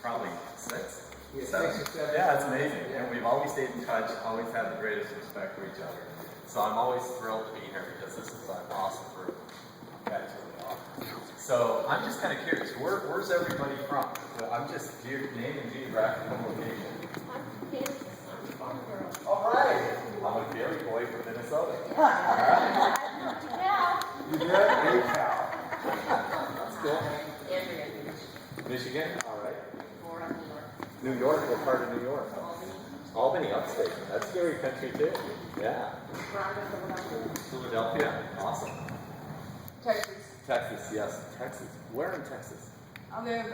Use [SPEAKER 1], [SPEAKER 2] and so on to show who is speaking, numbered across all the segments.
[SPEAKER 1] probably 6.
[SPEAKER 2] Yeah,
[SPEAKER 1] 7.
[SPEAKER 2] 6 or 7.
[SPEAKER 1] Yeah, it's amazing. And we've always stayed in touch, always had the greatest respect for each other. So I'm always thrilled to be here because this is an awesome group. You guys really are. So I'm just kind of curious, where's everybody from? I'm just name and geographical location.
[SPEAKER 3] I'm from Kansas. I'm a farm girl.
[SPEAKER 1] All right. I'm a dairy boy from Minnesota.
[SPEAKER 3] Yeah.
[SPEAKER 2] You did? Hey, cow.
[SPEAKER 1] That's cool.
[SPEAKER 3] Andrea.
[SPEAKER 1] Michigan. All right.
[SPEAKER 3] Laura, New York.
[SPEAKER 1] New York. What part of New York? Albany, upstate. That's dairy country too. Yeah.
[SPEAKER 3] Rhonda, Philadelphia.
[SPEAKER 1] Philadelphia. Awesome.
[SPEAKER 4] Texas.
[SPEAKER 1] Texas. Yes. Texas. Where in Texas?
[SPEAKER 4] I live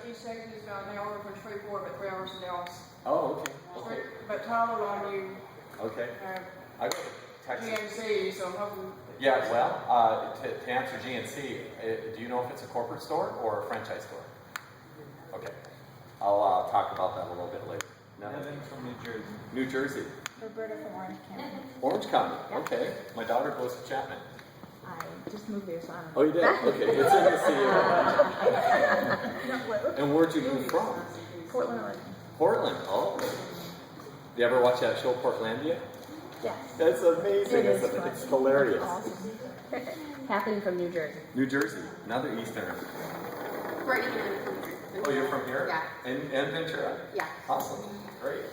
[SPEAKER 4] East Texas, an hour from Shreveport, but 3 hours from Dallas.
[SPEAKER 1] Oh, okay. Okay.
[SPEAKER 4] But Tyler, I knew
[SPEAKER 1] Okay. I go to Texas.
[SPEAKER 4] GNC, so I'm hoping.
[SPEAKER 1] Yeah, well, to answer GNC, do you know if it's a corporate store or a franchise store? Okay. I'll talk about that a little bit later. No.
[SPEAKER 2] Evan from New Jersey.
[SPEAKER 1] New Jersey.
[SPEAKER 5] Roberta from Orange County.
[SPEAKER 1] Orange County. Okay. My daughter goes to Chapman.
[SPEAKER 5] I just moved there, so I don't know.
[SPEAKER 1] Oh, you did? Okay. It's in the city. And where'd you move from?
[SPEAKER 5] Portland, Oregon.
[SPEAKER 1] Portland. Oh. You ever watch that show, Portlandia?
[SPEAKER 5] Yes.
[SPEAKER 1] That's amazing.
[SPEAKER 5] It is
[SPEAKER 1] It's
[SPEAKER 5] fun.
[SPEAKER 1] hilarious.
[SPEAKER 5] Awesome. Happening from New Jersey.
[SPEAKER 1] New Jersey. Another Easterner.
[SPEAKER 3] Brittany and I'm from here.
[SPEAKER 1] Oh, you're from here?
[SPEAKER 3] Yeah.
[SPEAKER 1] And Ventura?
[SPEAKER 3] Yeah.
[SPEAKER 1] Awesome. Great.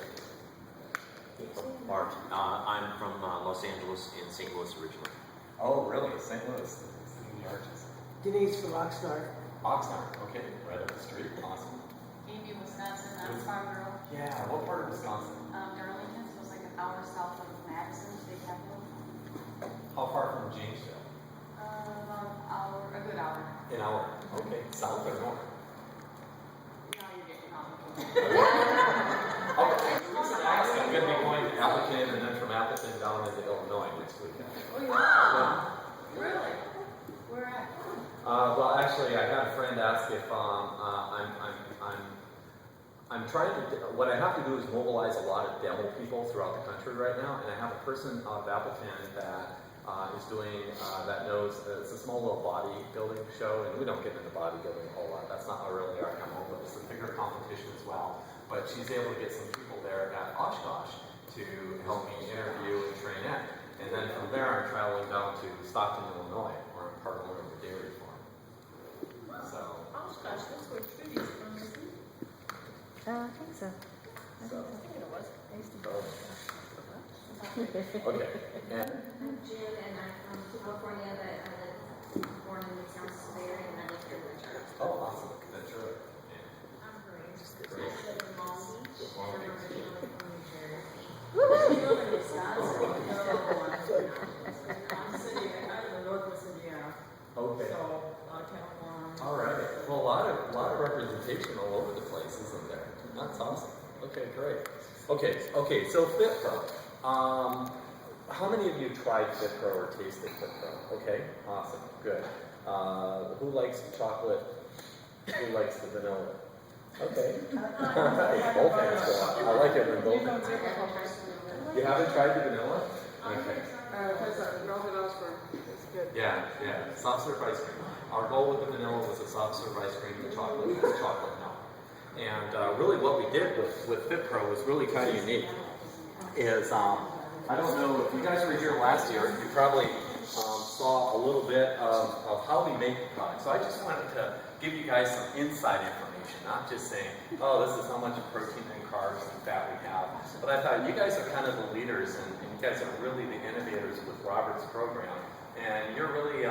[SPEAKER 6] Mark, I'm from Los Angeles and St. Louis originally.
[SPEAKER 1] Oh, really? St. Louis. New York.
[SPEAKER 7] Denise from Oxnard.
[SPEAKER 1] Oxnard. Okay. Right up the street. Awesome.
[SPEAKER 8] Amy, Wisconsin. I'm a farm girl.
[SPEAKER 1] Yeah. What part of Wisconsin?
[SPEAKER 8] Darlington, so it's like an hour south of Madison, state capital.
[SPEAKER 1] How far from Janesville?
[SPEAKER 8] About an hour, a good hour.
[SPEAKER 1] An hour. Okay. South or north?
[SPEAKER 8] Now you're getting complicated.
[SPEAKER 1] Okay. The reason I asked, I'm going to be going to Appleton and then from Appleton down into Illinois next weekend.
[SPEAKER 8] Oh, really? Where at?
[SPEAKER 1] Well, actually, I had a friend ask if I'm trying to. What I have to do is mobilize a lot of demo people throughout the country right now, and I have a person out of Appleton that is doing that knows. It's a small little bodybuilding show, and we don't get into bodybuilding a whole lot. That's not really our MO, but it's a bigger competition as well. But she's able to get some people there at Oshkosh to help me interview and train in. And then from there, I'm traveling down to Stockton, Illinois, where I'm part owner of a dairy farm. So,
[SPEAKER 3] Oshkosh, that's where Trudy's from, isn't it?
[SPEAKER 5] I think so.
[SPEAKER 3] I think it was.
[SPEAKER 5] I used to go.
[SPEAKER 1] okay. And
[SPEAKER 9] I'm June, and I'm from California, but I was born in the Sound Surveyor, and I live here in Ventura.
[SPEAKER 1] oh, awesome. Ventura.
[SPEAKER 9] I'm Marie.
[SPEAKER 1] Great.
[SPEAKER 9] I live in Long Beach, and I'm originally from New Jersey.
[SPEAKER 3] I live in Wisconsin. I'm in Northwest Indiana.
[SPEAKER 1] Okay.
[SPEAKER 3] So, California.
[SPEAKER 1] All right. Well, a lot of representation all over the place, isn't there? That's awesome. Okay, great. Okay. So FitPro. How many of you tried FitPro or tasted FitPro? Okay, awesome, good. Who likes chocolate? Who likes the vanilla? Okay. Both hands go up. I like it when both hands go up. You haven't tried the vanilla? Okay.
[SPEAKER 4] Because melted ice cream. It's good.
[SPEAKER 1] Yeah. Soft serve ice cream. Our goal with the vanilla was a soft serve ice cream. The chocolate was chocolate milk. And really what we did with FitPro was really kind of unique. Is, I don't know if you guys were here last year, you probably saw a little bit of how we make the product. So I just wanted to give you guys some inside information, not just saying, oh, this is how much protein and carbs and fat we have. But I thought you guys are kind of the leaders and you guys are really the innovators with Robert's program. And you're really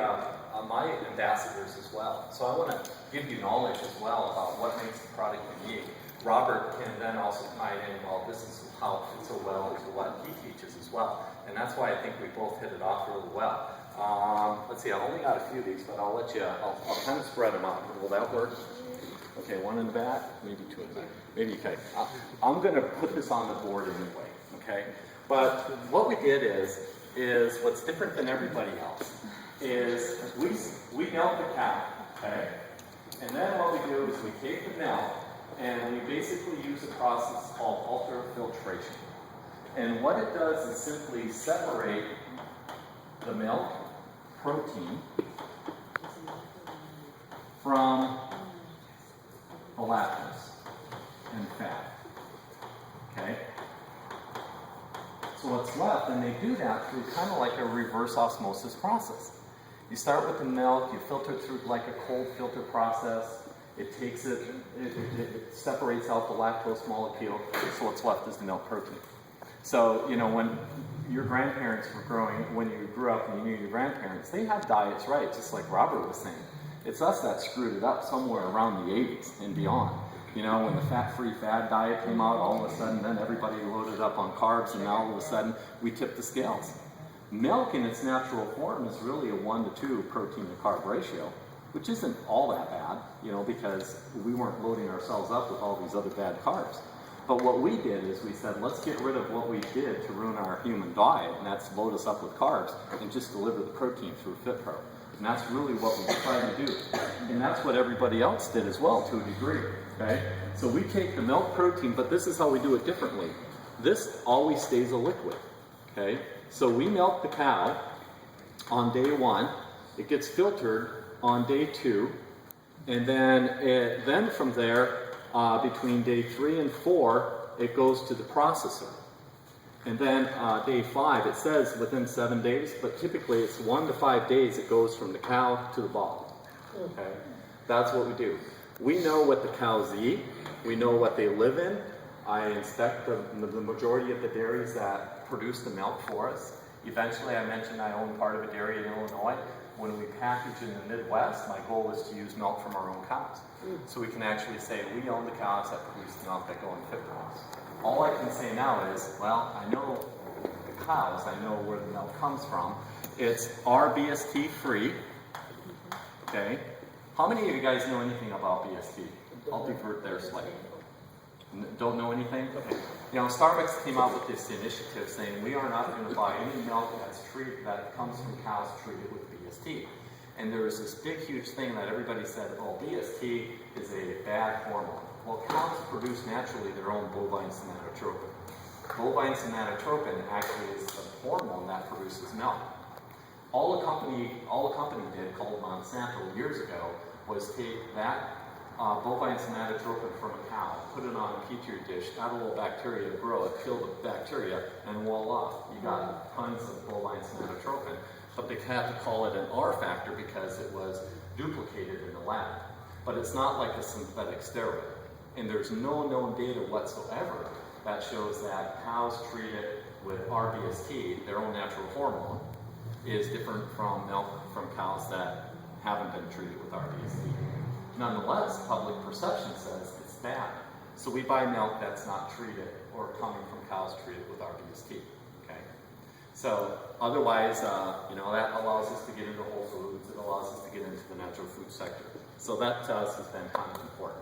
[SPEAKER 1] my ambassadors as well. So I want to give you knowledge as well about what makes the product unique. Robert can then also tie in, well, this is how it fits so well into what he teaches as well. And that's why I think we both hit it off really well. Let's see, I've only got a few of these, but I'll let you, I'll kind of spread them out. Will that work? Okay, one in the back, maybe two in the back. Maybe, okay. I'm going to put this on the board anyway, okay? But what we did is what's different than everybody else is we milk the cow, okay? And then what we do is we take the milk and we basically use a process called ultrafiltration. And what it does is simply separate the milk protein from the lactose. and fat. Okay? So what's left, and they do that through kind of like a reverse osmosis process. You start with the milk, you filter it through like a cold filter process. It takes it separates out the lactose molecule, so what's left is the milk protein. So, you know, when your grandparents were growing, when you grew up and you knew your grandparents, they had diets right, just like Robert was saying. It's us that screwed it up somewhere around the 80s and beyond. You know, when the fat-free fad diet came out, all of a sudden then everybody loaded up on carbs, and now all of a sudden we tipped the scales. Milk in its natural form is really a 1-to-2 protein to carb ratio, which isn't all that bad, you know, because we weren't loading ourselves up with all these other bad carbs. But what we did is we said, let's get rid of what we did to ruin our human diet, and that's load us up with carbs and just deliver the protein through FitPro. And that's really what we tried to do. And that's what everybody else did as well, to a degree, okay? So we take the milk protein, but this is how we do it differently. This always stays a liquid, okay? So we milk the cow on day 1. It gets filtered on day 2. And then from there, between day 3 and 4, it goes to the processor. And then day 5, it says within 7 days, but typically it's 1 to 5 days it goes from the cow to the bottle. Okay? That's what we do. We know what the cows eat. We know what they live in. I inspect the majority of the dairies that produce the milk for us. Eventually, I mentioned I own part of a dairy in Illinois. When we package in the Midwest, my goal is to use milk from our own cows. So we can actually say we own the cows that produce the milk that go in FitPro. All I can say now is, well, I know the cows, I know where the milk comes from. It's RBST free. Okay? How many of you guys know anything about BST? I'll divert there slightly. Don't know anything? Okay. You know, Starbucks came out with this initiative saying we are not going to buy any milk that comes from cows treated with BST. And there was this big, huge thing that everybody said, oh, BST is a bad hormone. Well, cows produce naturally their own bovine somatotropin. Bovine somatotropin actually is the hormone that produces milk. All a company did, called Monsanto years ago, was take that bovine somatotropin from a cow, put it on a petri dish, add a little bacteria, grow it, kill the bacteria, and voila, you got tons of bovine somatotropin. But they had to call it an R factor because it was duplicated in the lab. But it's not like a synthetic steroid. And there's no known data whatsoever that shows that cows treated with RBST, their own natural hormone, is different from milk from cows that haven't been treated with RBST. Nonetheless, public perception says it's bad. So we buy milk that's not treated or coming from cows treated with RBST. Okay? So otherwise, you know, that allows us to get into Whole Foods. It allows us to get into the natural food sector. So that to us has been kind of important.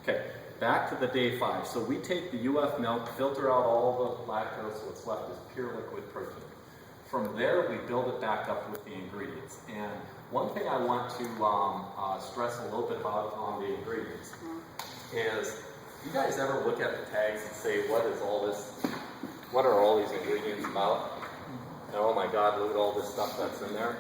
[SPEAKER 1] Okay, back to the day 5. So we take the UF milk, filter out all the lactose. What's left is pure liquid protein. From there, we build it back up with the ingredients. And one thing I want to stress a little bit about on the ingredients is, you guys ever look at the tags and say, what are all these ingredients about? And oh my God, look at all this stuff that's in there.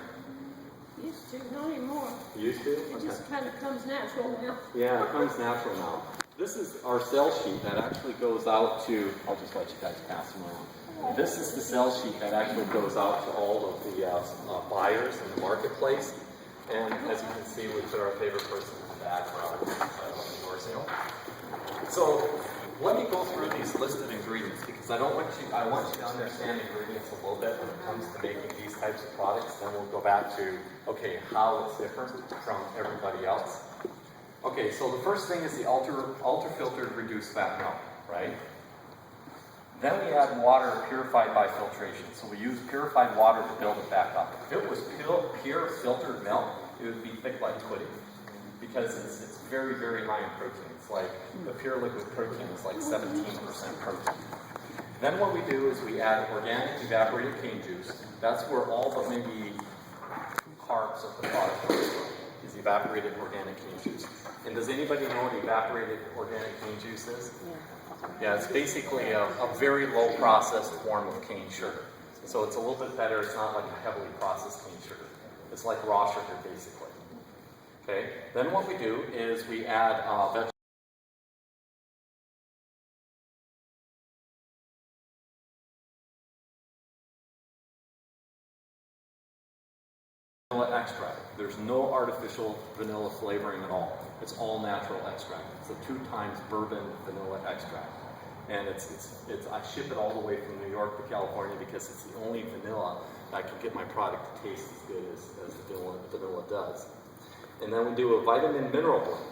[SPEAKER 3] Used to, not anymore.
[SPEAKER 1] You used to?
[SPEAKER 3] It just kind of comes natural now.
[SPEAKER 1] Yeah, it comes natural now. This is our sell sheet that actually goes out to, I'll just let you guys pass them around. This is the sell sheet that actually goes out to all of the buyers in the marketplace. And as you can see, we put our favorite person in the back, Robert. So let me go through these listed ingredients because I want you to understand ingredients a little bit when it comes to making these types of products. Then we'll go back to, okay, how it's different from everybody else. Okay, so the first thing is the ultra-filtered reduced fat milk, right? Then we add water purified by filtration. So we use purified water to build it back up. If it was pure filtered milk, it would be thick like pudding because it's very, very high in protein. It's like the pure liquid protein is like 17% protein. Then what we do is we add organic evaporated cane juice. That's where all but maybe 2 carbs of the product comes from, is evaporated organic cane juice. And does anybody know what evaporated organic cane juice is? Yeah, it's basically a very low processed form of cane sugar. So it's a little bit better. It's not like a heavily processed cane sugar. It's like raw sugar, basically. Okay. Then what we do is we add vegetable vanilla extract. There's no artificial vanilla flavoring at all. It's all natural extract. It's a 2 times bourbon vanilla extract. And I ship it all the way from New York to California because it's the only vanilla that can get my product to taste as good as vanilla does. And then we do a vitamin mineral blend,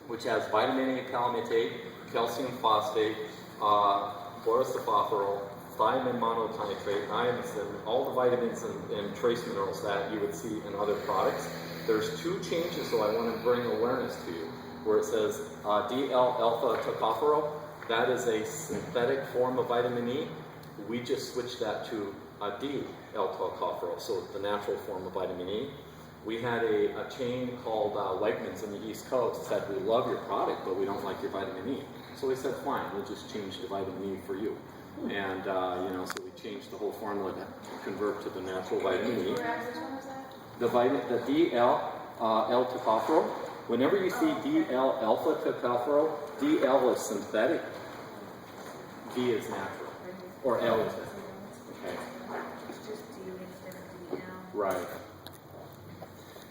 [SPEAKER 1] which has vitamin A palmitate, calcium phosphate, chlorosephophorol, thiamine mononitrate, niacin, all the vitamins and trace minerals that you would see in other products. There's 2 changes, so I want to bring awareness to you, where it says DL-alpha tocopherol. That is a synthetic form of vitamin E. We just switched that to D-L-tocopherol, so the natural form of vitamin E. We had a chain called Wegmans in the East Coast said, we love your product, but we don't like your vitamin E. So we said, fine, we'll just change the vitamin E for you. And, so we changed the whole formula to convert to the natural vitamin E.
[SPEAKER 8] Which one was that?
[SPEAKER 1] The DL-L-tocopherol. Whenever you see DL-alpha tocopherol, DL is synthetic, D is natural, or L is natural. Okay.
[SPEAKER 9] It's just D instead of D now.
[SPEAKER 1] Right.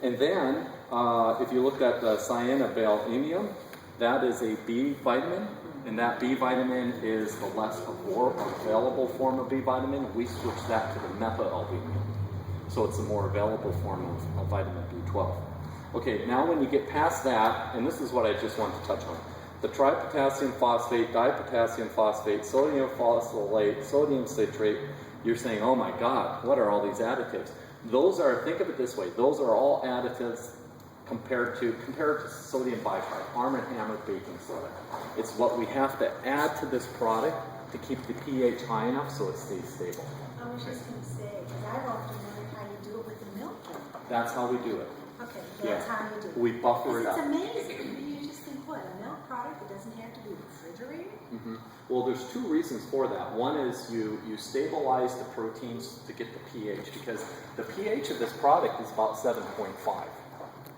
[SPEAKER 1] And then, if you look at the cyanobalaenium, that is a B vitamin, and that B vitamin is the less available form of B vitamin. We switched that to the methylalbumin, so it's a more available form of vitamin B12. Okay, now when you get past that, and this is what I just want to touch on, the tripotassium phosphate, dipotassium phosphate, sodium phosphorylate, sodium citrate, you're saying, oh my God, what are all these additives? Those are, think of it this way, those are all additives compared to sodium bicarbonate, Arm & Hammer baking soda. It's what we have to add to this product to keep the pH high enough so it stays stable.
[SPEAKER 10] I was just going to say, because I've often wondered how you do it with the milk.
[SPEAKER 1] That's how we do it.
[SPEAKER 10] Okay, that's how you do it.
[SPEAKER 1] We buffer it up.
[SPEAKER 10] It's amazing. You just think, what, a milk product that doesn't have to be refrigerated?
[SPEAKER 1] Mm-hmm. Well, there's 2 reasons for that. One is you stabilize the proteins to get the pH, because the pH of this product is about 7.5.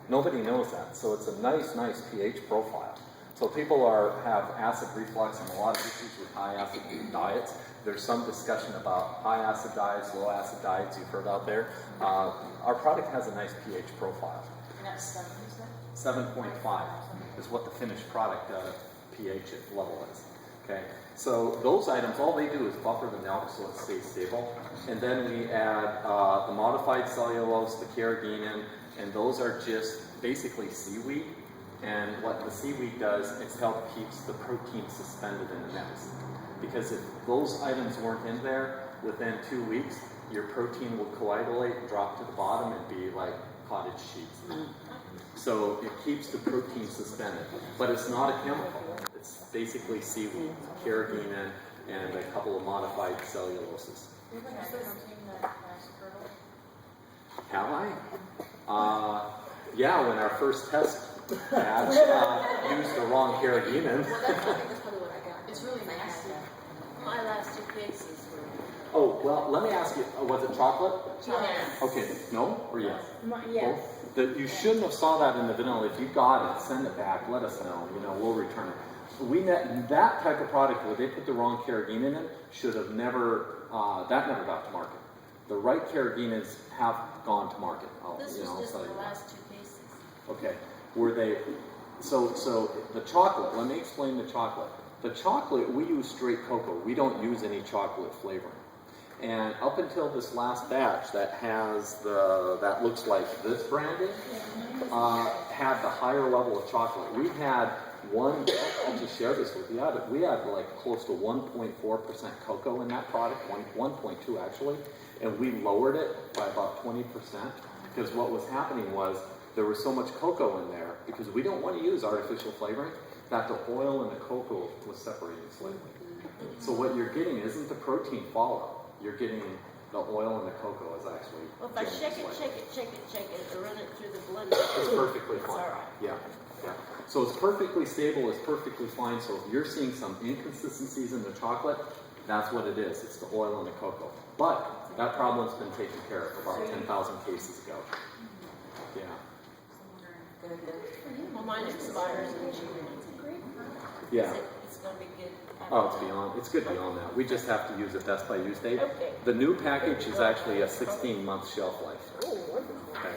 [SPEAKER 1] Nobody knows that, so it's a nice pH profile. So people have acid reflux and a lot of issues with high acid diets. There's some discussion about high acid diets, low acid diets you've heard out there. Our product has a nice pH profile.
[SPEAKER 8] And that's 7, you said?
[SPEAKER 1] 7.5 is what the finished product pH level is. Okay, so those items, all they do is buffer the milk so it stays stable. And then we add the modified cellulose, the carrageenan, and those are just basically seaweed. And what the seaweed does, it keeps the protein suspended in the mix. Because if those items weren't in there, within 2 weeks, your protein will coagulate and drop to the bottom and be like cottage cheese. So it keeps the protein suspended. But it's not a chemical. It's basically seaweed, carrageenan, and a couple of modified celluloses.
[SPEAKER 8] You're going to have protein that lasts forever?
[SPEAKER 1] Have I? Yeah, when our first test batch used the wrong carrageenan.
[SPEAKER 8] Well, I think that's probably what I got. It's really nasty.
[SPEAKER 3] My last 2 cases were.
[SPEAKER 1] Oh, well, let me ask you, was it chocolate?
[SPEAKER 3] Yes.
[SPEAKER 1] Okay, no or yes?
[SPEAKER 3] Yes.
[SPEAKER 1] You shouldn't have saw that in the vanilla. If you got it, send it back. Let us know. We'll return it. That type of product where they put the wrong carrageenan in should have never got to market. The right carrageenans have gone to market.
[SPEAKER 3] This was just the last 2 cases.
[SPEAKER 1] Okay, were they? So the chocolate. Let me explain the chocolate. The chocolate, we use straight cocoa. We don't use any chocolate flavoring. And up until this last batch that has that looks like this branding, had the higher level of chocolate. We had I'll just share this with you. We had like close to 1.4% cocoa in that product, 1.2 actually, and we lowered it by about 20% because what was happening was there was so much cocoa in there because we don't want to use artificial flavoring that the oil and the cocoa was separating slightly. So what you're getting isn't the protein fallout. You're getting the oil and the cocoa is actually.
[SPEAKER 3] Well, if I shake it, and run it through the blender.
[SPEAKER 1] It's perfectly
[SPEAKER 3] It's
[SPEAKER 1] fine.
[SPEAKER 3] all right.
[SPEAKER 1] Yeah. So it's perfectly stable, it's perfectly fine. So if you're seeing some inconsistencies in the chocolate, that's what it is. It's the oil and the cocoa. But that problem's been taken care of about 10,000 cases ago. Yeah.
[SPEAKER 3] Well, mine expires in June.
[SPEAKER 1] Yeah.
[SPEAKER 3] It's going to be good.
[SPEAKER 1] Oh, it's good beyond that. We just have to use a best by use date.
[SPEAKER 3] Okay.
[SPEAKER 1] The new package is actually a 16-month shelf life.
[SPEAKER 3] Oh, wonderful.
[SPEAKER 1] Okay.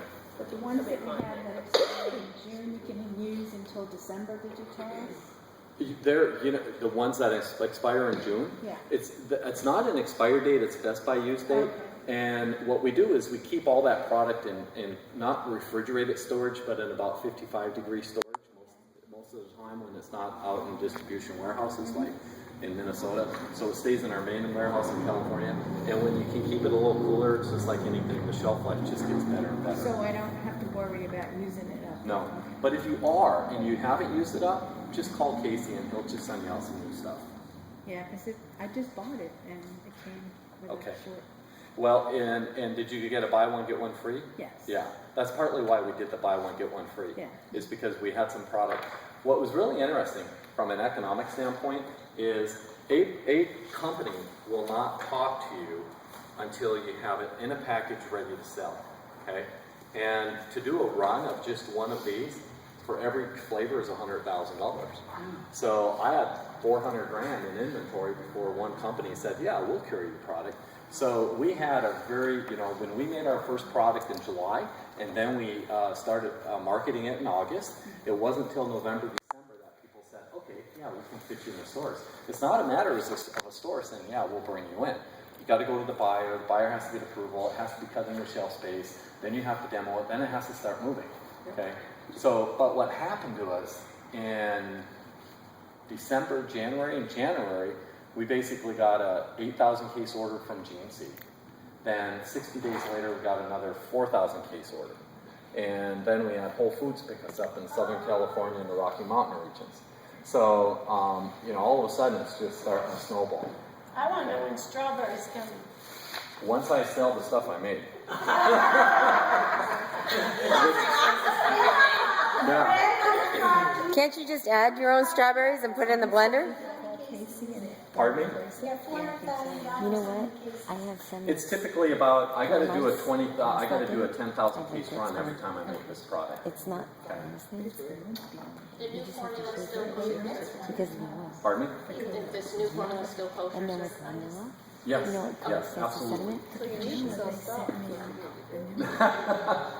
[SPEAKER 10] ones that we have that expire in June, you can use until December, did you tell us?
[SPEAKER 1] They're, you know, the ones that expire in June.
[SPEAKER 10] Yeah.
[SPEAKER 1] It's not an expire date, it's best by use date.
[SPEAKER 10] Okay.
[SPEAKER 1] And what we do is we keep all that product in not refrigerated storage, but in about 55-degree storage most of the time when it's not out in distribution warehouses like in Minnesota. So it stays in our main warehouse in California. And when you can keep it a little cooler, it's just like anything, the shelf life just gets better and better.
[SPEAKER 10] So I don't have to worry about using it up?
[SPEAKER 1] No. But if you are and you haven't used it up, just call Casey and he'll just send you out some new stuff.
[SPEAKER 10] Yeah, because I just bought it and it came with
[SPEAKER 1] Okay.
[SPEAKER 10] a short.
[SPEAKER 1] Well, and did you get a buy one, get one free?
[SPEAKER 10] Yes.
[SPEAKER 1] Yeah, that's partly why we did the buy one, get one free.
[SPEAKER 10] Yeah.
[SPEAKER 1] Is because we had some product. What was really interesting from an economic standpoint is a company will not talk to you until you have it in a package ready to sell, okay? And to do a run of just one of these for every flavor is $100,000. So I had 400 grand in inventory before one company said, yeah, we'll carry your product. So we had a very, you know, when we made our first product in July, and then we started marketing it in August, it wasn't until November, December that people said, okay, yeah, we can fit you in the stores. It's not a matter of a store saying, yeah, we'll bring you in. You got to go to the buyer has to get approval, it has to be cut into shelf space, then you have to demo it, then it has to start moving, okay? So, but what happened to us in December, January, we basically got a 8,000 case order from GNC. Then 60 days later, we got another 4,000 case order. And then we had Whole Foods pick us up in Southern California and the Rocky Mountain regions. So, you know, all of a sudden it's just starting to snowball.
[SPEAKER 3] I want to know when strawberries come.
[SPEAKER 1] Once I sell the stuff I made. Yeah.
[SPEAKER 11] Can't you just add your own strawberries and put it in the blender?
[SPEAKER 1] Pardon me?
[SPEAKER 11] You know what? I have some.
[SPEAKER 1] It's typically about, I gotta do a 10,000 piece run every time I make this product.
[SPEAKER 11] It's not.
[SPEAKER 1] Okay.
[SPEAKER 9] The new formula is still potent.
[SPEAKER 11] Because of the oil.
[SPEAKER 1] Pardon me?
[SPEAKER 9] You think this new formula is still potent?
[SPEAKER 11] And then with vanilla.
[SPEAKER 1] Yes,
[SPEAKER 11] You know what
[SPEAKER 1] yes,
[SPEAKER 11] causes the
[SPEAKER 1] absolutely.
[SPEAKER 11] sediment?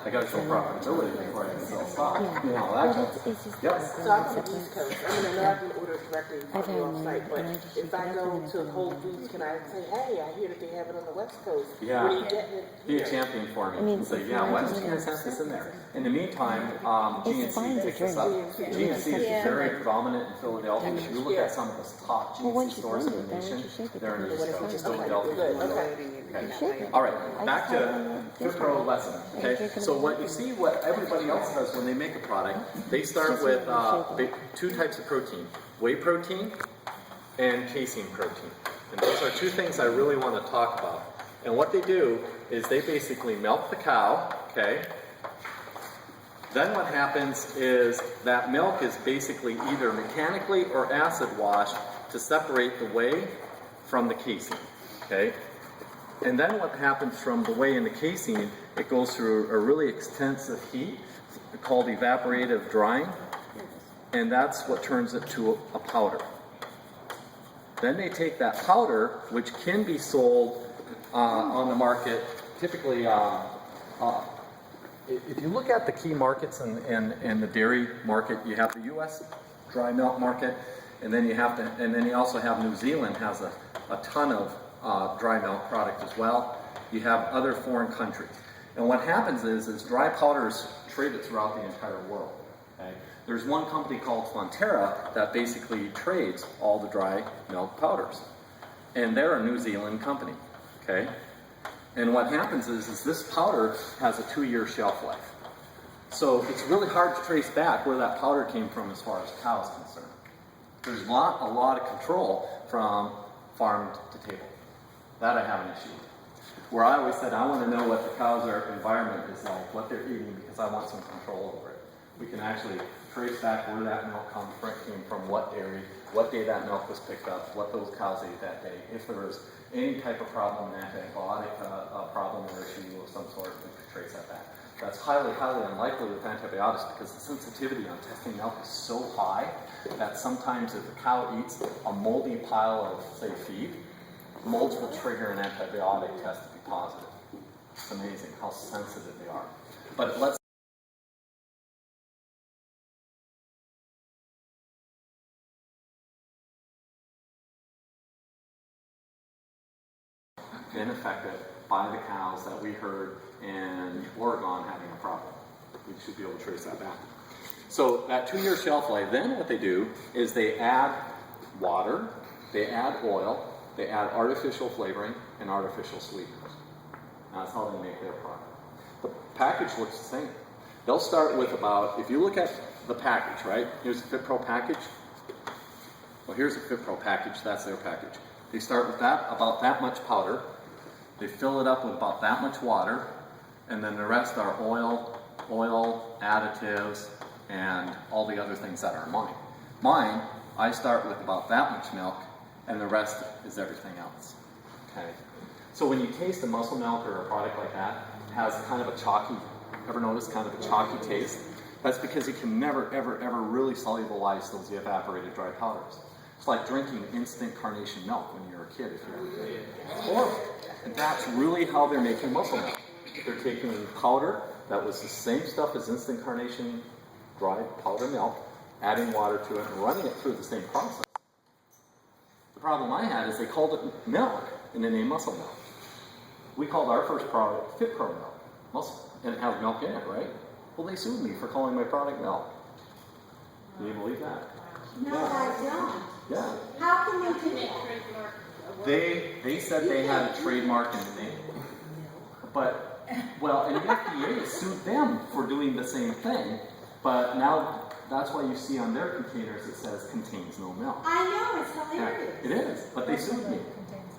[SPEAKER 1] I gotta show profitability before I can sell stock.
[SPEAKER 11] Yeah.
[SPEAKER 1] You know,
[SPEAKER 11] Well,
[SPEAKER 1] that
[SPEAKER 11] it's just
[SPEAKER 1] Yes.
[SPEAKER 7] So I'm from the East Coast. I mean, I know I can order directly
[SPEAKER 11] I've
[SPEAKER 7] from
[SPEAKER 11] had
[SPEAKER 7] your
[SPEAKER 11] mine,
[SPEAKER 7] site, but
[SPEAKER 11] and I just
[SPEAKER 7] if
[SPEAKER 11] pick
[SPEAKER 7] I
[SPEAKER 11] it up
[SPEAKER 7] go
[SPEAKER 11] and I
[SPEAKER 7] to
[SPEAKER 11] put it
[SPEAKER 7] Whole
[SPEAKER 11] in.
[SPEAKER 7] Foods, can I say, hey, I hear that they have it on the West Coast.
[SPEAKER 1] Yeah.
[SPEAKER 7] Where are you getting it
[SPEAKER 1] Be a
[SPEAKER 7] here?
[SPEAKER 1] champion for me
[SPEAKER 11] I mean,
[SPEAKER 1] and say,
[SPEAKER 11] if
[SPEAKER 1] yeah,
[SPEAKER 11] you're
[SPEAKER 1] why
[SPEAKER 11] not
[SPEAKER 1] don't you
[SPEAKER 11] doing
[SPEAKER 1] guys have
[SPEAKER 11] it
[SPEAKER 1] this in there? In the meantime,
[SPEAKER 11] It's fine
[SPEAKER 1] GNC
[SPEAKER 11] to
[SPEAKER 1] picks us
[SPEAKER 11] drink.
[SPEAKER 1] up.
[SPEAKER 11] Yeah.
[SPEAKER 1] GNC is
[SPEAKER 3] Yeah.
[SPEAKER 1] very predominant in Philadelphia. If you look at some of the top
[SPEAKER 11] Well,
[SPEAKER 1] GNC
[SPEAKER 11] once you
[SPEAKER 1] stores in
[SPEAKER 11] blend
[SPEAKER 1] the
[SPEAKER 11] it, then
[SPEAKER 1] nation,
[SPEAKER 11] once you shake it,
[SPEAKER 1] they're in
[SPEAKER 11] then
[SPEAKER 1] the
[SPEAKER 11] it's
[SPEAKER 1] East Coast,
[SPEAKER 11] fine.
[SPEAKER 1] Philadelphia.
[SPEAKER 7] Good,
[SPEAKER 11] You shake it.
[SPEAKER 1] All right,
[SPEAKER 11] I
[SPEAKER 1] back
[SPEAKER 11] just had
[SPEAKER 1] to
[SPEAKER 11] one
[SPEAKER 1] FitPro lesson. Okay,
[SPEAKER 11] drinking
[SPEAKER 1] so
[SPEAKER 11] it.
[SPEAKER 1] what you see, what everybody else does when they make a product, they start with two types of protein: whey protein and casein protein. And those are two things I really want to talk about. And what they do is they basically milk the cow. Okay. Then what happens is that milk is basically either mechanically or acid washed to separate the whey from the casein. Okay. And then what happens from the whey and the casein, it goes through a really extensive heat called evaporative drying, and that's what turns it to a powder. Then they take that powder, which can be sold on the market, typically, if you look at the key markets in the dairy market, you have the U.S. dry milk market, and then you also have New Zealand has a ton of dry milk product as well. You have other foreign countries. And what happens is dry powder is traded throughout the entire world. Okay? There's one company called Fonterra that basically trades all the dry milk powders. And they're a New Zealand company. Okay? And what happens is this powder has a 2-year shelf life. So it's really hard to trace back where that powder came from as far as cows are concerned. There's a lot of control from farm to table. That I have an issue with. Where I always said, I want to know what the cow's environment is like, what they're eating, because I want some control over it. We can actually trace back where that milk came from, what dairy, what day that milk was picked up, what those cows ate that day. If there was any type of problem, an antibiotic problem or issue of some sort, we could trace that back. That's highly unlikely with antibiotics because the sensitivity on testing milk is so high that sometimes if the cow eats a moldy pile of, say, feed, molds will trigger an antibiotic test to be positive. It's amazing how sensitive they are. But let's been affected by the cows that we heard in Oregon having a problem. We should be able to trace that back. So that 2-year shelf life, then what they do is they add water, they add oil, they add artificial flavoring and artificial sweeteners. That's how they make their product. The package looks the same. They'll start with about, if you look at the package, right? Here's the FitPro package. Well, here's the FitPro package, that's their package. They start with that, about that much powder. They fill it up with about that much water, and then the rest are oil, additives, and all the other things that are in mine. Mine, I start with about that much milk, and the rest is everything else. Okay. So when you taste a muscle milk or a product like that, it has kind of a chalky, ever notice kind of a chalky taste? That's because it can never, ever, ever really solubilize those evaporated dry powders. It's like drinking instant carnation milk when you're a kid, if you're a kid. It's horrible. And that's really how they're making muscle milk. They're taking powder that was the same stuff as instant carnation dry powder milk, adding water to it, and running it through the same process. The problem I had is they called it milk in the name muscle milk. We called our first product FitPro milk, muscle, and it has milk in it, right? Well, they sued me for calling my product milk. Can you believe that?
[SPEAKER 9] No, I don't.
[SPEAKER 1] Yeah.
[SPEAKER 9] How can they do that?
[SPEAKER 1] They said they had a trademark in the name. But, well, and the FDA sued them for doing the same thing, but now that's why you see on their containers it says contains no milk.
[SPEAKER 9] I know, it's hilarious.
[SPEAKER 1] Yeah, it is, but they sued me.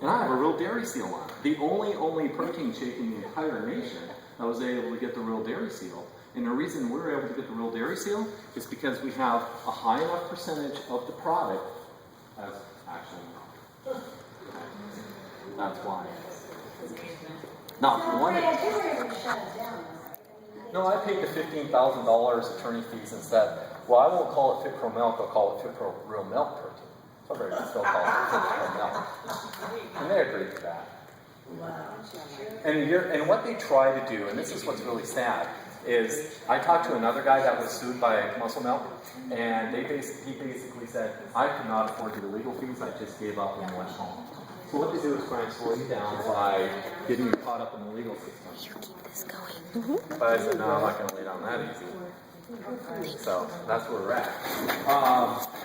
[SPEAKER 1] And I have a real dairy seal on it. The only protein shake in the entire nation that was able to get the real dairy seal. And the reason we're able to get the real dairy seal is because we have a high enough percentage of the product as actually milk. That's why. Now, if you want to... No, I paid the $15,000 attorney fees and said, well, I won't call it FitPro milk, I'll call it FitPro real milk protein. So I can still call it FitPro milk. And they agreed to that. And what they try to do, and this is what's really sad, is I talked to another guy that was sued by Muscle Milk, and he basically said, I could not afford the legal fees, I just gave up and went home. So what they do is try and slow you down by getting you caught up in the legal system.
[SPEAKER 11] You keep this going.
[SPEAKER 1] But I said, no, I'm not going to lay down that easy. So that's where we're at.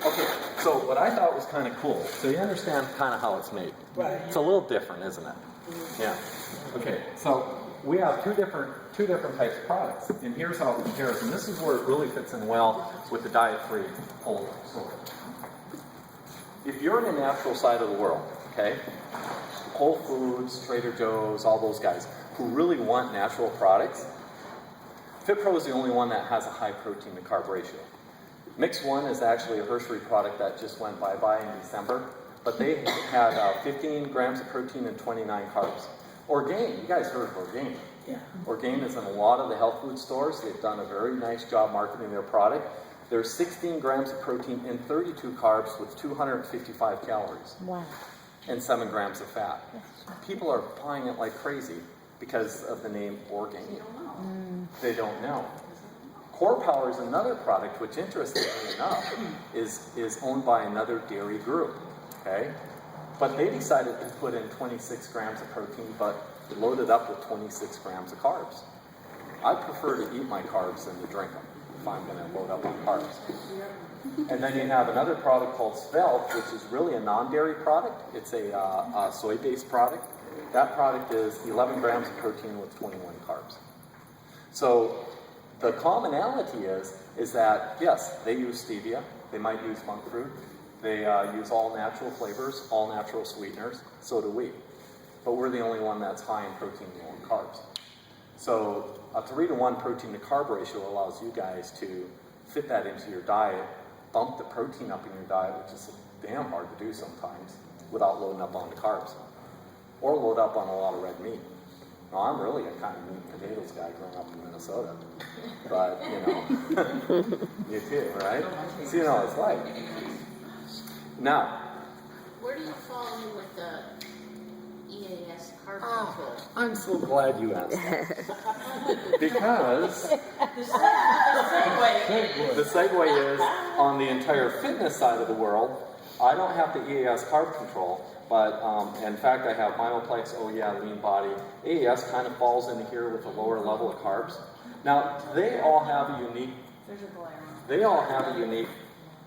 [SPEAKER 1] Okay, so what I thought was kind of cool. So you understand kind of how it's made.
[SPEAKER 7] Right.
[SPEAKER 1] It's a little different, isn't it? Yeah. Okay, so we have two different types of products, and here's how it compares. And this is where it really fits in well with the diet-free whole story. If you're in the natural side of the world, okay, Whole Foods, Trader Joe's, all those guys who really want natural products, FitPro is the only one that has a high protein to carb ratio. Mix One is actually a Hershey product that just went bye-bye in December, but they had 15 grams of protein and 29 carbs. Orgain, you guys heard of Orgain.
[SPEAKER 7] Yeah.
[SPEAKER 1] Orgain is in a lot of the health food stores. They've done a very nice job marketing their product. There's 16 grams of protein and 32 carbs with 255 calories.
[SPEAKER 11] Wow.
[SPEAKER 1] And 7 grams of fat. People are buying it like crazy because of the name Orgain. They don't know. Core Power is another product which, interestingly enough, is owned by another dairy group. Okay? But they decided to put in 26 grams of protein, but load it up with 26 grams of carbs. I prefer to eat my carbs than to drink them if I'm going to load up on carbs. And then you have another product called Svelte, which is really a non-dairy product. It's a soy-based product. That product is 11 grams of protein with 21 carbs. So the commonality is that, yes, they use stevia. They might use monk fruit. They use all natural flavors, all natural sweeteners. So do we. But we're the only one that's high in protein and low in carbs. So a 3-to-1 protein to carb ratio allows you guys to fit that into your diet, bump the protein up in your diet, which is damn hard to do sometimes, without loading up on the carbs. Or load up on a lot of red meat. Now, I'm really a kind of meat and potatoes guy growing up in Minnesota. But, you too, right? So you know what it's like. Now,
[SPEAKER 3] Where do you fall in with the EAS carb control?
[SPEAKER 1] I'm so glad you asked that. Because the segue is, on the entire fitness side of the world, I don't have the EAS carb control, but in fact I have Minoplex, Lean Body. AAS kind of falls into here with a lower level of carbs. Now, they all have a unique,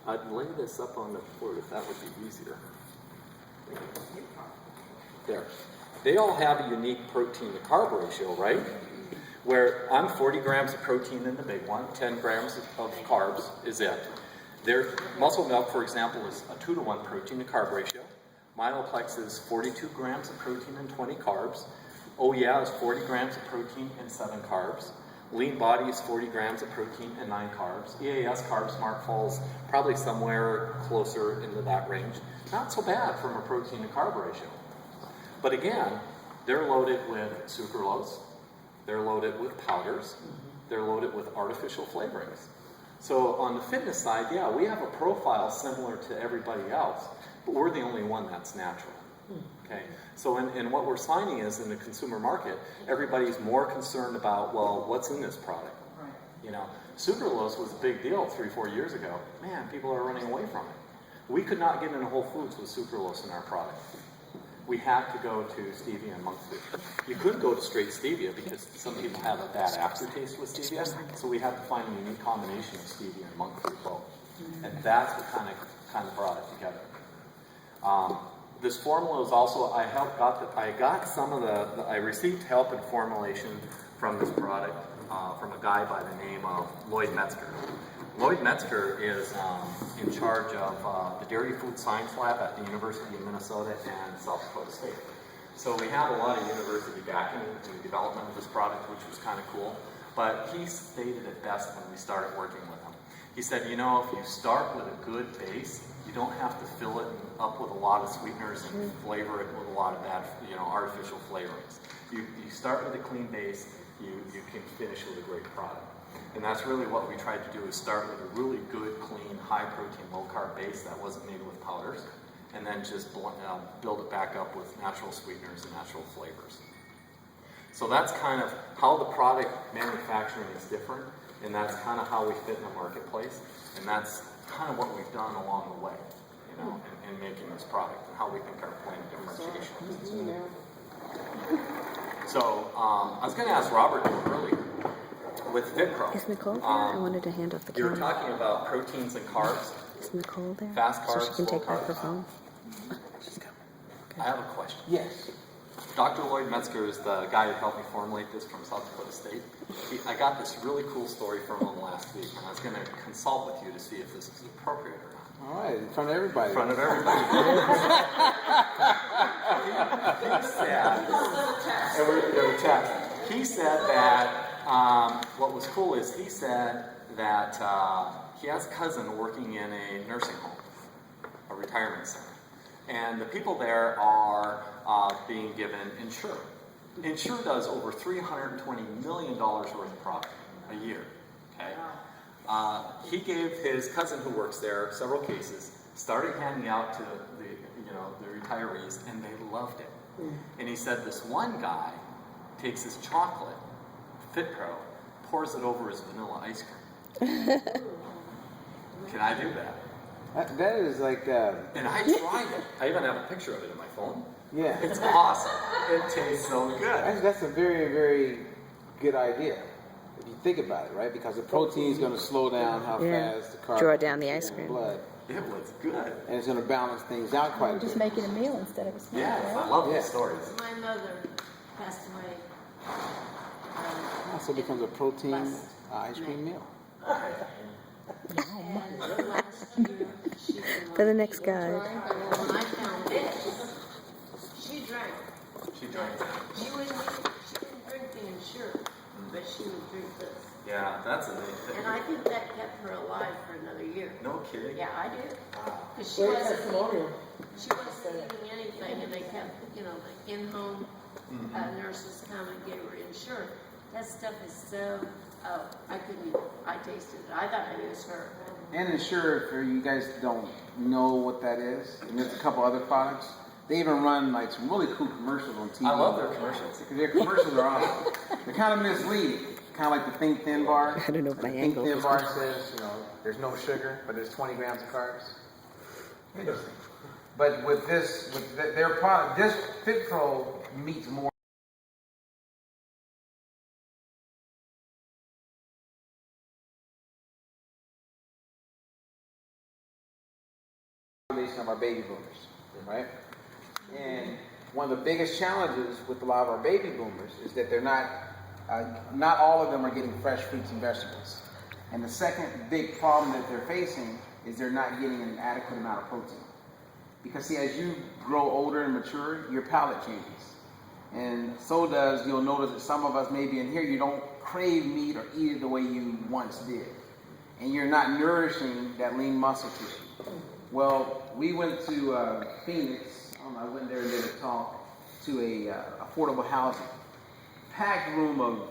[SPEAKER 1] I'd lay this up on the board if that would be easier. There. They all have a unique protein to carb ratio, right? Where I'm 40 grams of protein in the big one, 10 grams of carbs is it. Their muscle milk, for example, is a 2-to-1 protein to carb ratio. Minoplex is 42 grams of protein and 20 carbs. is 40 grams of protein and 7 carbs. Lean Body is 40 grams of protein and 9 carbs. EAS Carb Smart falls probably somewhere closer into that range. Not so bad from a protein to carb ratio. But again, they're loaded with sucralose, they're loaded with powders, they're loaded with artificial flavorings. So on the fitness side, yeah, we have a profile similar to everybody else, but we're the only one that's natural. Okay, so in what we're finding is in the consumer market, everybody's more concerned about, well, what's in this product? Right. You know, sucralose was a big deal 3-4 years ago. Man, people are running away from it. We could not get into Whole Foods with sucralose in our product. We had to go to stevia and monk fruit. You couldn't go to straight stevia because some people have a bad aftertaste with stevia, so we had to find a unique combination of stevia and monk fruit both. And that's what kind of brought it together. This formula is also, I received help in formulation from this product from a guy by the name of Lloyd Metzger. Lloyd Metzger is in charge of the Dairy Food Science Lab at the University of Minnesota and South Dakota State. So we had a lot of university backing in the development of this product, which was kind of cool. But he stated it best when we started working with him. He said, you know, if you start with a good base, you don't have to fill it up with a lot of sweeteners and flavor it with a lot of bad, artificial flavorings. You start with a clean base, you can finish with a great product. And that's really what we tried to do, is start with a really good, clean, high-protein, low-carb base that wasn't made with powders, and then just build it back up with natural sweeteners and natural flavors. So that's kind of how the product manufacturing is different, and that's kind of how we fit in the marketplace, and that's kind of what we've done along the way, in making this product, and how we think our point of differentiation is. So I was going to ask Robert earlier, with FitPro.
[SPEAKER 11] Is Nicole there? I wanted to hand off the
[SPEAKER 1] You were
[SPEAKER 11] camera.
[SPEAKER 1] talking about proteins and carbs.
[SPEAKER 11] Is Nicole there?
[SPEAKER 1] Fast
[SPEAKER 11] So
[SPEAKER 1] carbs,
[SPEAKER 11] she can
[SPEAKER 1] slow
[SPEAKER 11] take back her
[SPEAKER 1] carbs.
[SPEAKER 11] phone.
[SPEAKER 1] I have a question.
[SPEAKER 2] Yes.
[SPEAKER 1] Dr. Lloyd Metzger is the guy who helped me formulate this from South Dakota State. I got this really cool story from him last week, and I was going to consult with you to see if this is appropriate or not.
[SPEAKER 2] All right, in front of everybody.
[SPEAKER 1] In front of everybody. He said that what was cool is he said that he has a cousin working in a nursing home, a retirement center. And the people there are being given Ensure. Ensure does over $320 million worth of product a year. Okay. He gave his cousin who works there several cases, started handing out to the retirees, and they loved it. And he said this one guy takes his chocolate, FitPro, pours it over his vanilla ice cream. Can I do that?
[SPEAKER 2] That is like,
[SPEAKER 1] And I tried it. I even have a picture of it in my phone.
[SPEAKER 2] yeah.
[SPEAKER 1] It's awesome. It tastes so good.
[SPEAKER 2] That's a very, very good idea. If you think about it, right? Because the protein is going to slow down how fast the carbs
[SPEAKER 11] Draw down the ice
[SPEAKER 2] in
[SPEAKER 11] cream.
[SPEAKER 2] blood.
[SPEAKER 1] It was good.
[SPEAKER 2] And it's going to balance things out quite a
[SPEAKER 10] Just
[SPEAKER 2] bit.
[SPEAKER 10] make it a meal instead of a snack.
[SPEAKER 1] Yes,
[SPEAKER 10] right?
[SPEAKER 1] I love
[SPEAKER 2] Yeah.
[SPEAKER 1] these stories.
[SPEAKER 3] My mother passed away.
[SPEAKER 2] Also becomes a protein ice cream meal.
[SPEAKER 3] And last year, she didn't
[SPEAKER 11] For the
[SPEAKER 3] want
[SPEAKER 11] next
[SPEAKER 3] to
[SPEAKER 11] guy.
[SPEAKER 3] drink, but when I found it, she drank.
[SPEAKER 1] She drank it.
[SPEAKER 3] She didn't drink the Ensure, but she would drink this.
[SPEAKER 1] Yeah, that's amazing.
[SPEAKER 3] And I think that kept her alive for another year.
[SPEAKER 1] No kidding.
[SPEAKER 3] Yeah, I do.
[SPEAKER 1] Wow.
[SPEAKER 3] Because she wasn't eating anything, and they kept, the in-home nurses come and give her Ensure. That stuff is so, I couldn't even, I tasted it. I thought it was her.
[SPEAKER 2] And Ensure, for you guys don't know what that is, and there's a couple other products. They even run like some really cool commercials on TV.
[SPEAKER 1] I love their commercials.
[SPEAKER 2] Their commercials are awesome. They're kind of misleading. Kind of like the Think Thin bar.
[SPEAKER 11] I don't know if my
[SPEAKER 2] The Think
[SPEAKER 11] angle
[SPEAKER 2] Thin
[SPEAKER 11] is
[SPEAKER 2] bar says, there's no sugar, but there's 20 grams of carbs. Interesting. But with their product, this FitPro meets more population of our baby boomers, right? And one of the biggest challenges with a lot of our baby boomers is that they're not all of them are getting fresh fruits and vegetables. And the second big problem that they're facing is they're not getting an adequate amount of protein. Because see, as you grow older and mature, your palate changes. And so does, you'll notice that some of us maybe in here, you don't crave meat or eat it the way you once did. And you're not nourishing that lean muscle tissue. Well, we went to Phoenix. I went there and did a talk to a affordable housing. Packed room of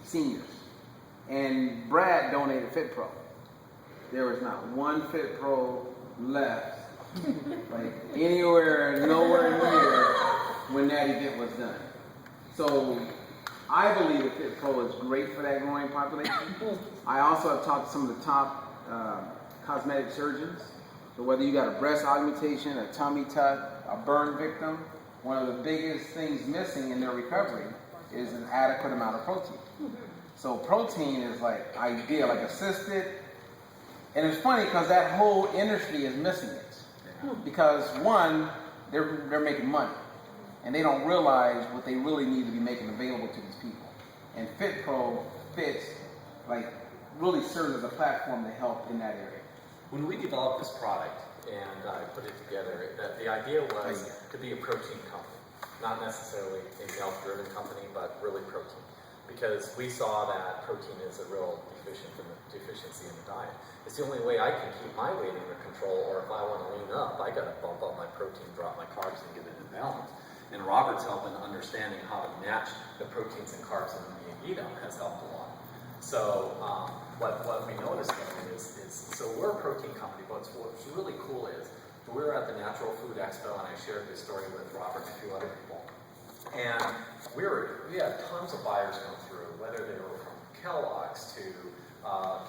[SPEAKER 2] seniors. And Brad donated FitPro. There was not one FitPro left, like anywhere, nowhere near when that event was done. So I believe that FitPro is great for that growing population. I also have talked to some of the top cosmetic surgeons. So whether you got a breast augmentation, a tummy tuck, a burn victim, one of the biggest things missing in their recovery is an adequate amount of protein. So protein is like ideal, like assisted. And it's funny because that whole industry is missing it. Because one, they're making money. And they don't realize what they really need to be making available to these people. And FitPro fits, like, really serves as a platform to help in that area.
[SPEAKER 1] When we developed this product and I put it together, the idea was to be a protein company. Not necessarily a health-driven company, but really protein. Because we saw that protein is a real deficiency in the diet. It's the only way I can keep my weight under control, or if I want to lean up, I got to bump up my protein, drop my carbs, and get it in balance. And Robert's help in understanding how to match the proteins and carbs in the eat them has helped a lot. So what we noticed though is so we're a protein company, but what's really cool is we were at the Natural Food Expo and I shared this story with Robert and a few other people. And we had tons of buyers come through, whether they were from Kellogg's to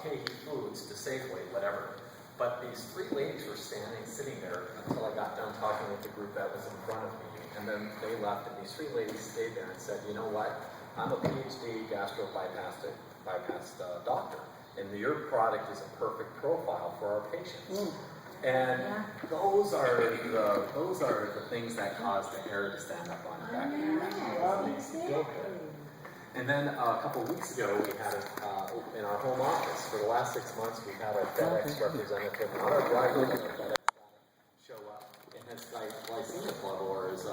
[SPEAKER 1] KD Foods to Safeway, whatever. But these three ladies were sitting there until I got done talking with the group that was in front of me. And then they left, and these three ladies stayed there and said, you know what? I'm a PhD gastro bypass doctor, and your product is a perfect profile for our patients. And those are the things that cause the hair to stand up on the back of your neck. It makes you feel good. And then a couple of weeks ago, we had it in our home office. For the last 6 months, we had our FedEx representative, not our driver, but our FedEx show up. And his glycemic level, or is,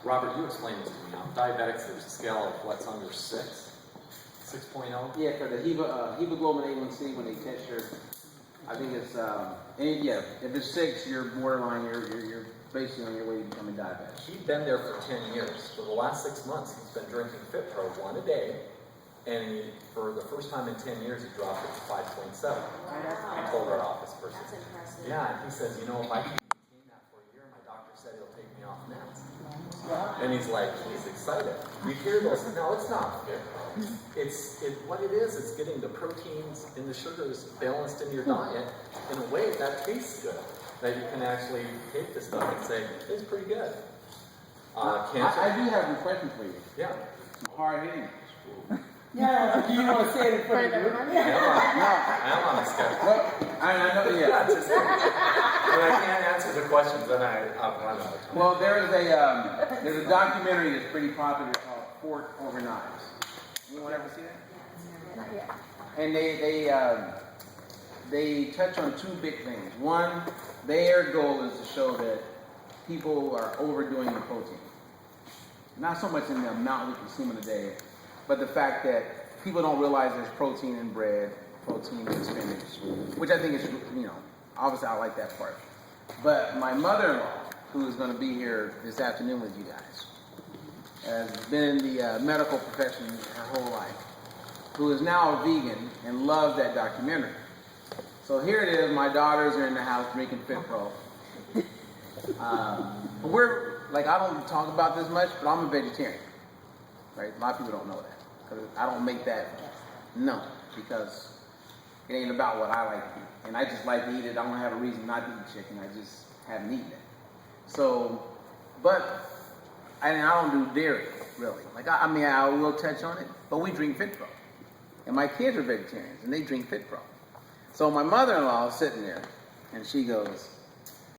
[SPEAKER 1] Robert, you explained this to me. On diabetics, there's a scale of what's under 6? 6.0?
[SPEAKER 2] Yeah, for the hemoglobin A1C, when they test your, I think it's, if it's 6, you're borderline, you're basically on your way to becoming diabetic.
[SPEAKER 1] He'd been there for 10 years. For the last 6 months, he's been drinking FitPro one a day, and for the first time in 10 years, he dropped it to 5.7. He told our office person.
[SPEAKER 9] That's impressive.
[SPEAKER 1] Yeah, and he says, you know, if I can maintain that for a year, my doctor said he'll take me off meds. And he's excited. We hear those. No, it's not FitPro. What it is, it's getting the proteins and the sugars balanced in your diet in a way that tastes good. That you can actually take this stuff and say, it's pretty good. Cancer?
[SPEAKER 2] I do have a question for you.
[SPEAKER 1] Yeah.
[SPEAKER 2] Some hard hitting. Yeah, you want to say it in front of the group?
[SPEAKER 1] I am on the schedule.
[SPEAKER 2] Well, I know, yeah.
[SPEAKER 1] When I can't answer the questions, then I'll run out of time.
[SPEAKER 2] Well, there's a documentary that's pretty popular called Fork Over Knives. Anyone ever see that?
[SPEAKER 5] Not yet.
[SPEAKER 2] And they touch on two big things. One, their goal is to show that people are overdoing the protein. Not so much in the amount we consume in a day, but the fact that people don't realize there's protein in bread, protein in spinach, which I think is, obviously I like that part. But my mother-in-law, who is going to be here this afternoon with you guys, has been in the medical profession her whole life, who is now a vegan and loves that documentary. So here it is, my daughters are in the house drinking FitPro. I don't talk about this much, but I'm a vegetarian. Right? A lot of people don't know that. Because I don't make that known. Because It ain't about what I like to eat. And I just like to eat it. I don't have a reason not to eat chicken. I just haven't eaten it. So, but, and I don't do dairy, really. Like, I mean, I will touch on it, but we drink FitPro. And my kids are vegetarians, and they drink FitPro. So my mother-in-law is sitting there, and she goes,